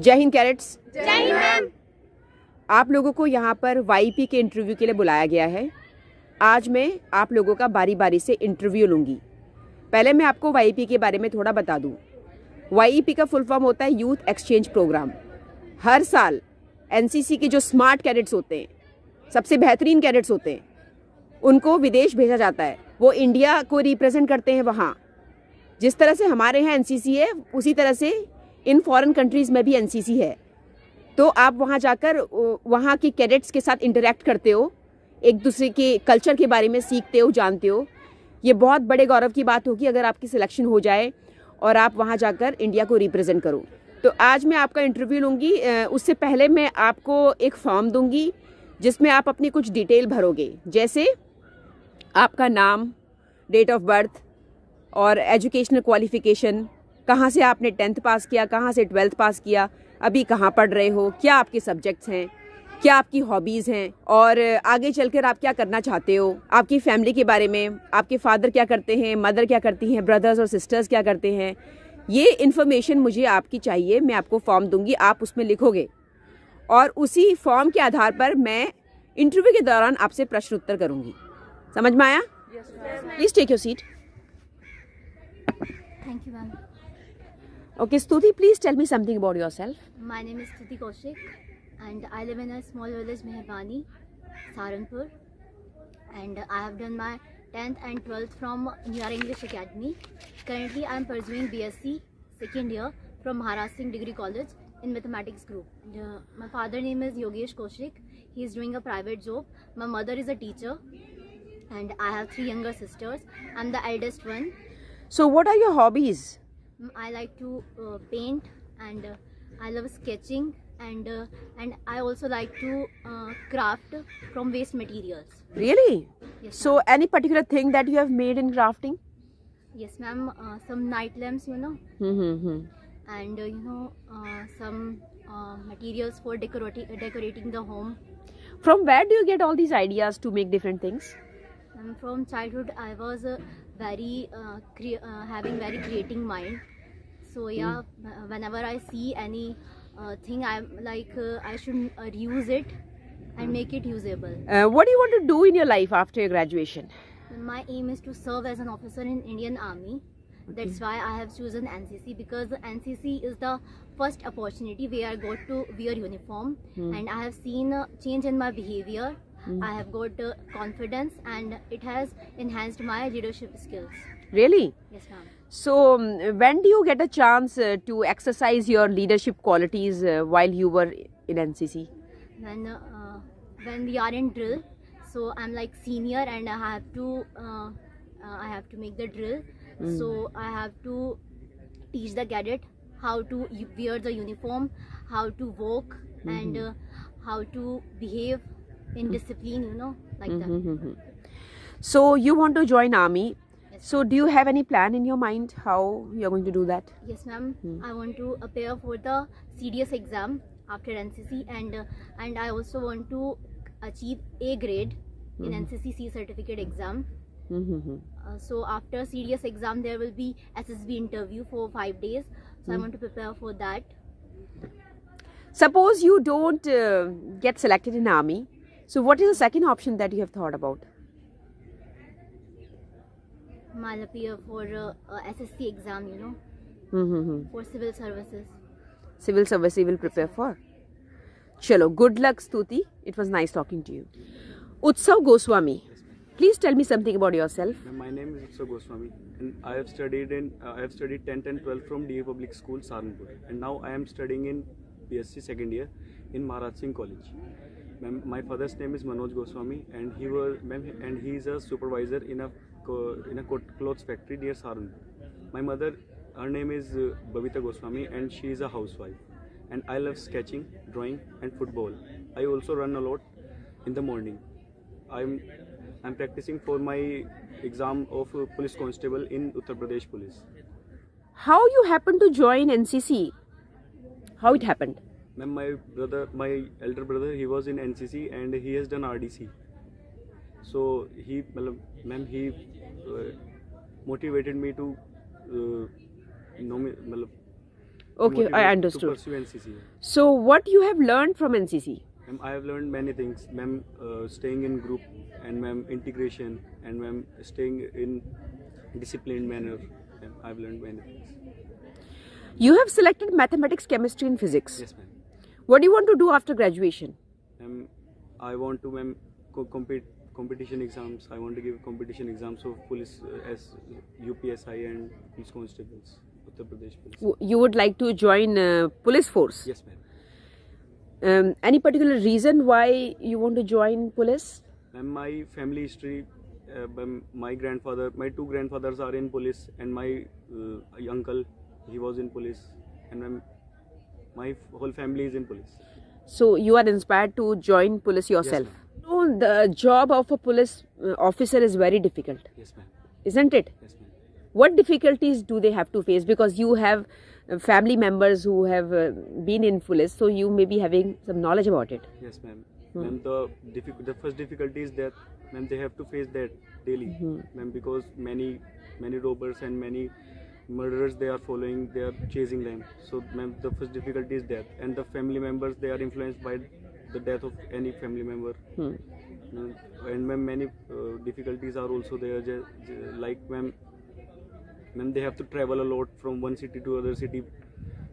जय हिंद कैडेट्स। जय हिंद मैम। आप लोगों को यहाँ पर वाईपी के इंटरव्यू के लिए बुलाया गया है। आज मैं आप लोगों का बारी बारी से इंटरव्यू लूँगी। पहले मैं आपको वाईपी के बारे में थोड़ा बता दूँ। वाईपी का फुल फॉर्म होता है यूथ एक्सचेंज प्रोग्राम। हर साल एनसीसी के जो स्मार्ट कैडेट्स होते हैं, सबसे बेहतरीन कैडेट्स होते हैं, उनको विदेश भेजा जाता है। वो इंडिया को रिप्रेजेंट करते हैं वहाँ। जिस तरह से हमारे यहाँ एनसीसी है, उसी तरह से इन फॉरेन कंट्रीज़ में भी एनसीसी है। तो आप वहाँ जाकर वहाँ के कैडेट्स के साथ इंटरेक्ट करते हो, एक दूसरे के कल्चर के बारे में सीखते हो, जानते हो। ये बहुत बड़े गौरव की बात होगी अगर आपकी सिलेक्शन हो जाए और आप वहाँ जाकर इंडिया को रिप्रेजेंट करो। तो आज मैं आपका इंटरव्यू लूँगी। उससे पहले मैं आपको एक फॉर्म दूँगी जिसमें आप अपनी कुछ डिटेल भरोगे, जैसे आपका नाम, डेट ऑफ बर्थ और एजुकेशनल क्वालिफ़िकेशन, कहाँ से आपने 10th पास किया, कहाँ से 12th पास किया, अभी कहाँ पढ़ रहे हो, क्या आपके सब्जेक्ट्स हैं, क्या आपकी हॉबीज़ हैं और आगे चलकर आप क्या करना चाहते हो, आपकी फैमिली के बारे में, आपके फादर क्या करते हैं, मदर क्या करती हैं, ब्रदर्स और सिस्टर्स क्या करते हैं। ये इन्फॉर्मेशन मुझे आपकी चाहिए। मैं आपको फॉर्म दूंगी, आप उसमें लिखोगे और उसी फॉर्म के आधार पर मैं इंटरव्यू के दौरान आपसे प्रश्न उत्तर करूँगी। समझ में आया? Please take your seat. Thank you, ma'am. Okay, Stuti, please tell me something about yourself. My name is Stuti Kaushik and I live in a small village, Mehrbani, Saharanpur. And I have done my 10th and 12th from New Year English Academy. Currently, I am pursuing BSc second year from Maharashtra Singh Degree College in Mathematics group. My father name is Yogesh Kaushik. He is doing a private job. My mother is a teacher and I have 3 younger sisters. I am the eldest one. So what are your hobbies? I like to paint and I love sketching and I also like to craft from waste materials. Really? Yes, So any particular thing that you have made in crafting? yes, ma'am. Some night lamps, Mm-hmm. and some materials for decorating the home. From where do you get all these ideas to make different things? From childhood, I was very having very creating mind. So yeah, whenever I see any thing, I'm like I should reuse it and make it usable. What do you want to do in your life after your graduation? My aim is to serve as an officer in Indian Army. That's why I have chosen NCC, because NCC is the first opportunity where I got to wear uniform and I have seen a change in my behavior. I have got confidence and it has enhanced my leadership skills. Really? Yes, ma'am. So when do you get a chance to exercise your leadership qualities while you were in NCC? When we are in drill, so I'm like senior and I have to make the drill. So I have to teach the cadet how to wear the uniform, how to walk and how to behave in discipline, like that. So you want to join army. Yes, So do you have any plan in your mind how you're going to do that? yes, ma'am. I want to appear for the CDS exam after NCC and I also want to achieve A grade in NCC C certificate exam. So after CDS exam there will be SSB interview for 5 days. So I want to prepare for that. Suppose you don't get selected in army. So what is the second option that you have thought about? I'll appear for SSC exam, for civil services. Civil service you will prepare for. Chalo, good luck, Stuti. It was nice talking to you. Utsav Goswami, please tell me something about yourself. My name is Utsav Goswami and I have studied 10th and 12th from DA Public School, Saharanpur, and now I am studying in BSc second year in Maharashtra Singh College. My father's name is Manoj Goswami and he is a supervisor in a clothes factory near Saharanpur. My mother, her name is Babita Goswami and she is a housewife. And I love sketching, drawing and football. I also run a lot in the morning. I'm practicing for my exam of police constable in Uttar Pradesh Police. How you happened to join NCC? How it happened? Ma'am, my elder brother, he was in NCC and he has done RDC. So he motivated me to Okay, I motivated understood. To pursue NCC. So what you have learned from NCC? Ma'am, I have learned many things. Ma'am, staying in group, and ma'am, integration, and ma'am, staying in disciplined manner. Ma'am, I have learned many things. You have selected mathematics, chemistry and physics. Yes, ma'am. What do you want to do after graduation? Ma'am, I want to, ma'am, compete competition exams. I want to give competition exams of police as UPSI and police constables, Uttar Pradesh Police. You would like to join police force? Yes, ma'am. Any particular reason why you want to join police? Ma'am, my family history, my two grandfathers are in police, and my uncle, he was in police, and ma'am, my whole family is in police. So you are inspired to join police yourself? Yes, So the job of a police officer is very difficult, Yes, ma'am. isn't it? Yes, ma'am. What difficulties do they have to face? Because you have family members who have been in police, so you may be having some knowledge about it. Yes, ma'am. Ma'am, the first difficulty is that, ma'am, they have to face that daily, ma'am, because many robbers and many murderers they are chasing them. So, ma'am, the first difficulty is that, and the family members, they are influenced by the death of any family member. And ma'am, many difficulties are also there, like ma'am, they have to travel a lot from one city to other city,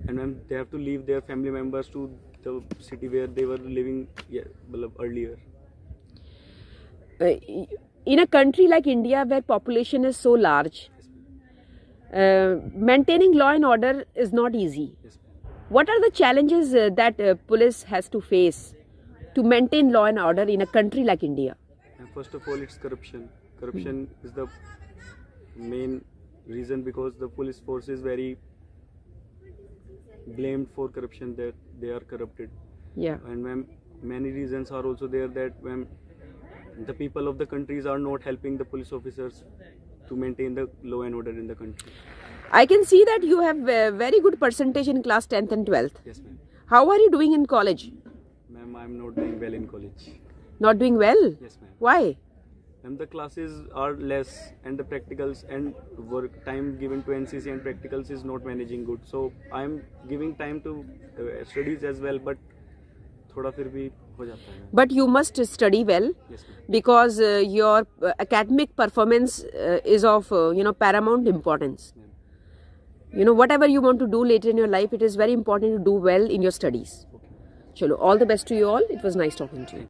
and ma'am, they have to leave their family members to the city where they were living earlier. In a country like India where population is so large, maintaining law and order is not easy. Yes, What are the challenges that police has to face to maintain law and order in a country like India? and first of all, it's corruption. Corruption is the main reason, because the police force is very blamed for corruption, that they are corrupted. Yeah. And ma'am, many reasons are also there, that ma'am, the people of the countries are not helping the police officers to maintain the law and order in the country. I can see that you have a very good percentage in class 10th and 12th. Yes, ma'am. How are you doing in college? Ma'am, I'm not doing well in college. Not doing well? Yes, ma'am. Why? Ma'am, the classes are less, and the practicals and work time given to NCC and practicals is not managing good. So I'm giving time to studies as well, but थोड़ा फिर भी हो जाता है. But you must study well, Yes, ma'am. because your academic performance is of paramount importance. Ma'am. Whatever you want to do later in your life, it is very important to do well in your studies. Okay. Chalo, all the best to you all. It was nice talking to you.